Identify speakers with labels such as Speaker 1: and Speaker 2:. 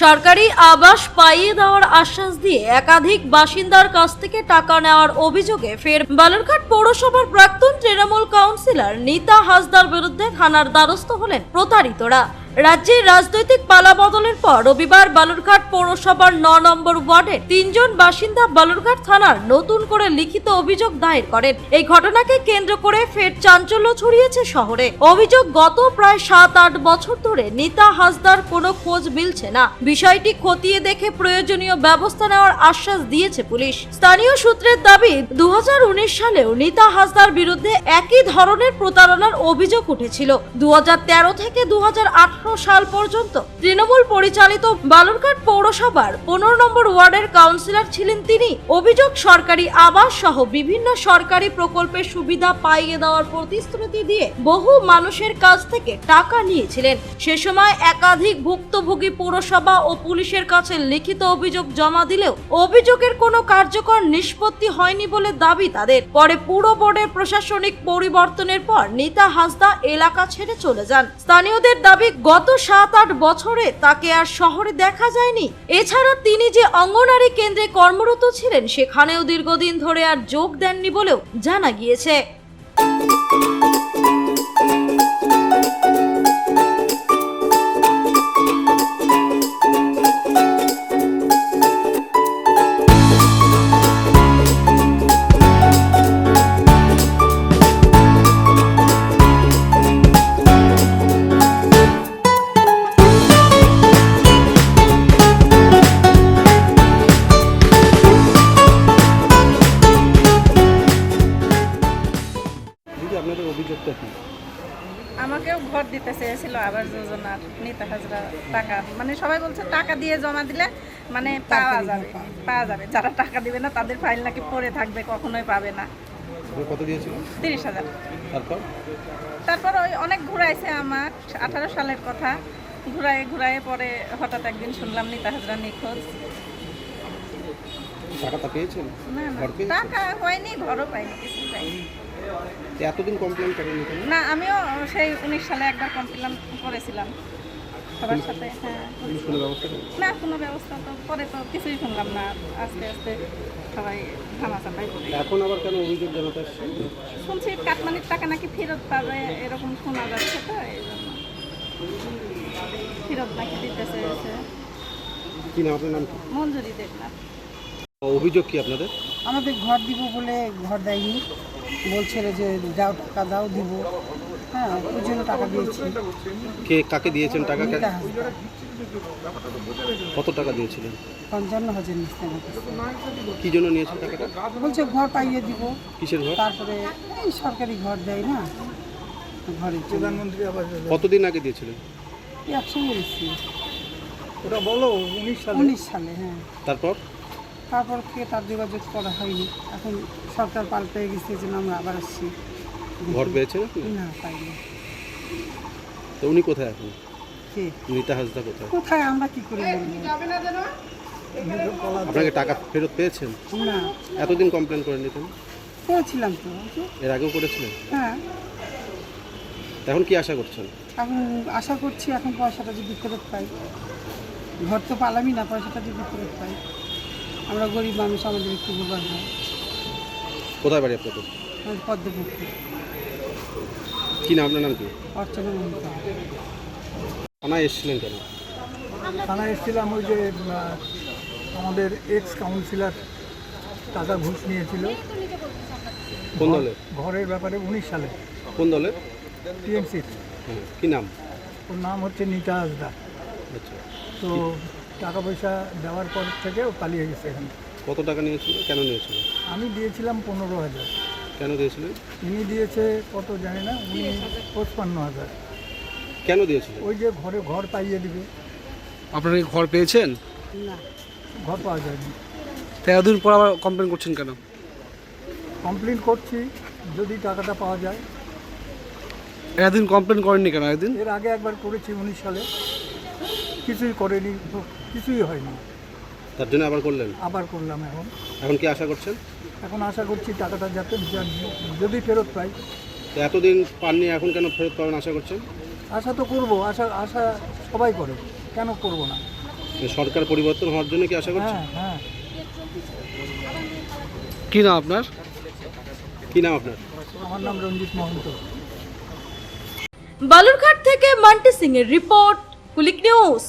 Speaker 1: সরকারি আবাস পাইয়ে দেওয়ার আশ্বাস দিয়ে একাধিক বাসিন্দার কাছ থেকে টাকা নেওয়ার অভিযোগে ফের বালুরঘাট পৌরসভার প্রাক্তন তৃণমূল কাউন্সিলর নীতা হাসদার বিরুদ্ধে থানার দ্বারস্থ হলেন প্রতারিতরা। রাজ্যের রাজনৈতিক পালাবদলের পর রবিবার বালুরঘাট পৌরসভার ৯ নম্বর ওয়ার্ডের ৩ জন বাসিন্দা বালুরঘাট থানার নতুন করে লিখিত অভিযোগ দায়ের করেন। এই ঘটনাকে কেন্দ্র করে ফের চাঞ্চল্য ছড়িয়েছে শহরে। অভিযোগ, গত প্রায় ৭-৮ বছর ধরে নীতা হাসদার কোনো খোঁজ মিলছে না। বিষয়টি খতিয়ে দেখে প্রয়োজনীয় ব্যবস্থা নেওয়ার আশ্বাস দিয়েছে পুলিশ। স্থানীয় সূত্রের দাবি, ২০১৯ সালেও নীতা হাসদার বিরুদ্ধে একই ধরনের প্রতারণার অভিযোগ উঠেছিল। ২০১৩ থেকে ২০১৮ সাল পর্যন্ত তৃণমূল পরিচালিত বালুরঘাট পৌরসভার ১৫ নম্বর ওয়ার্ডের কাউন্সিলর ছিলেন তিনি। অভিযোগ, সরকারি আবাস সহ বিভিন্ন সরকারি প্রকল্পের সুবিধা পাইয়ে দেওয়ার প্রতিশ্রুতি দিয়ে বহু মানুষের কাছ থেকে টাকা নিয়েছিলেন। সে সময় একাধিক ভুক্তভোগী পৌরসভা ও পুলিশের কাছে লিখিত অভিযোগ জমা দিলেও অভিযোগের কোনো কার্যকর নিষ্পত্তি হয়নি বলে দাবি তাদের। পরে পুর বোর্ডের প্রশাসনিক পরিবর্তনের পর নীতা হাসদা এলাকা ছেড়ে চলে যান। স্থানীয়দের দাবি, গত ৭-৮ বছরে তাকে আর শহরে দেখা যায়নি। এছাড়া তিনি যে অঙ্গনারী কেন্দ্রে কর্মরত ছিলেন সেখানেও দীর্ঘদিন ধরে আর যোগ দেননি বলেও জানা গিয়েছে।
Speaker 2: আপনাদের অভিযোগটা কি?
Speaker 3: আমাকেও ঘর দিতে চেয়েছিল আবাস যোজনার নীতা হাজরা টাকা, মানে সবাই বলছে টাকা দিয়ে জমা দিলে মানে পাওয়া যাবে। যারা টাকা দিবে না তাদের ফাইল নাকি পড়ে থাকবে, কখনোই পাবে না।
Speaker 2: কত দিয়েছিল?
Speaker 3: ৩০,০০০।
Speaker 2: তারপর
Speaker 3: ওই অনেক ঘুরাইছে, আমার 18 সালের কথা। ঘুরায়ে পরে হঠাৎ একদিন শুনলাম নীতা হাজরা নিখোঁজ।
Speaker 2: টাকাটা পেয়েছেন?
Speaker 3: না, টাকা হয়নি, ঘরও পাইনি, কিছু পাইনি।
Speaker 2: এতদিন কমপ্লেন করেনি কেন?
Speaker 3: না, আমিও সেই 19 সালে একবার কমপ্লেন করেছিলাম সবার সাথে। হ্যাঁ,
Speaker 2: কোনো ব্যবস্থা নেই?
Speaker 3: না, কোনো ব্যবস্থা তো পরে তো কিছুই শুনলাম না। আস্তে আস্তে সবাই ধামাচাপাই করে।
Speaker 2: এখন আবার কেন অভিযোগ জানাতে আসছে?
Speaker 3: শুনছি কাটমানির টাকা নাকি ফেরত পাবে, এরকম শোনা যাচ্ছে, তো এই জন্য ফেরত নাকি দিতে চেয়েছে।
Speaker 2: কি নাম? আপনার নাম কি?
Speaker 3: মঞ্জুরি দেবনাথ।
Speaker 2: অভিযোগ কি আপনাদের?
Speaker 4: আমাদের ঘর দিব বলে ঘর দেয়নি, বলছিল যে যাও টাকা দাও, দিব। হ্যাঁ, ওই জন্য টাকা দিয়েছি।
Speaker 2: কাকে দিয়েছেন টাকা?
Speaker 4: নীতা হাসদা।
Speaker 2: কত টাকা দিয়েছিলেন?
Speaker 4: ৫৫,০০০ নিচ্ছে আমার কাছে।
Speaker 2: কি জন্য নিয়েছেন টাকাটা?
Speaker 4: বলছে ঘর পাইয়ে দিব।
Speaker 2: কিসের ঘর?
Speaker 4: তারপরে এই সরকারি ঘর দেয় না, ঘরের প্রধানমন্ত্রী আবাস যোজনা।
Speaker 2: কতদিন আগে দিয়েছিলেন?
Speaker 4: একসঙ্গে দিচ্ছি।
Speaker 2: ওটা বলো।
Speaker 4: 19 সালে। হ্যাঁ,
Speaker 2: তারপর
Speaker 4: থেকে তার যোগাযোগ করা হয়নি। এখন সরকার পাল্টে গেছে, যে আমরা আবার আসছি।
Speaker 2: ঘর পেয়েছেন আপনি?
Speaker 4: না, পাইনি।
Speaker 2: তো উনি কোথায় এখন?
Speaker 4: কে?
Speaker 2: নীতা হাসদা কোথায়?
Speaker 4: কোথায়, আমরা কি করে বলবো?
Speaker 2: আপনাকে টাকা ফেরত পেয়েছেন?
Speaker 4: না,
Speaker 2: এতদিন কমপ্লেন করেননি কেন?
Speaker 4: করেছিলাম তো।
Speaker 2: এর আগেও করেছিলেন?
Speaker 4: হ্যাঁ,
Speaker 2: এখন কি আশা করছেন?
Speaker 4: এখন আশা করছি এখন পয়সাটা যদি ফেরত পাই। ঘর তো পালামই না, পয়সাটা যদি ফেরত পাই। আমরা গরিব মানুষ, আমাদের একটু উপকার হয়।
Speaker 2: কোথায় বাড়ি আপনাদের?
Speaker 4: আমাদের পদ্মপুকুর।
Speaker 2: কি নাম? আপনার নাম কি?
Speaker 4: অর্চনা মহিলা।
Speaker 2: থানায় এসেছিলেন কেন?
Speaker 5: থানায় এসেছিলাম, ওই যে আমাদের এক্স কাউন্সিলর টাকা ঘুষ নিয়েছিল
Speaker 2: কোন দলের?
Speaker 5: ঘরের ব্যাপারে 19 সালে।
Speaker 2: কোন দলের?
Speaker 5: টিএমসির।
Speaker 2: কি নাম?
Speaker 5: ওর নাম হচ্ছে নীতা হাসদা।
Speaker 2: আচ্ছা,
Speaker 5: তো টাকা পয়সা দেওয়ার পর থেকে ও পালিয়ে গেছে এখানে।
Speaker 2: কত টাকা নিয়েছিল? কেন নিয়েছিল?
Speaker 5: আমি দিয়েছিলাম 15,000।
Speaker 2: কেন দিয়েছিলেন?
Speaker 5: ইনি দিয়েছে কত জানি না, উনি 55,000।
Speaker 2: কেন দিয়েছিল?
Speaker 5: ওই যে ঘর পাইয়ে দিবে।
Speaker 6: আপনারা কি ঘর পেয়েছেন?
Speaker 4: না,
Speaker 5: ঘর পাওয়া যায়নি।
Speaker 6: তাই এতদিন পর আবার কমপ্লেন করছেন কেন?
Speaker 5: কমপ্লেন করছি যদি টাকাটা পাওয়া যায়।
Speaker 6: এতদিন কমপ্লেন করেননি কেন? এতদিন
Speaker 5: এর আগে একবার করেছি 19 সালে, কিছুই করেনি, কিছুই হয়নি।
Speaker 2: তার জন্য আবার করলেন?
Speaker 5: আবার করলাম।
Speaker 2: এখন কি আশা করছেন?
Speaker 5: এখন আশা করছি টাকাটা যাতে যদি ফেরত পাই।
Speaker 2: তো এতদিন পাননি, এখন কেন ফেরত পাবেন আশা করছেন?
Speaker 5: আশা তো করবো, আশা সবাই করে, কেন করব না।
Speaker 2: সরকার পরিবর্তন হওয়ার জন্য কি আশা করছেন?
Speaker 5: হ্যাঁ
Speaker 6: কি নাম আপনার?
Speaker 2: কি নাম আপনার?
Speaker 5: আমার নাম রঞ্জিত মহন্ত।
Speaker 1: বালুরঘাট থেকে মান্টি সিং এর রিপোর্ট, কুলিক নিউজ।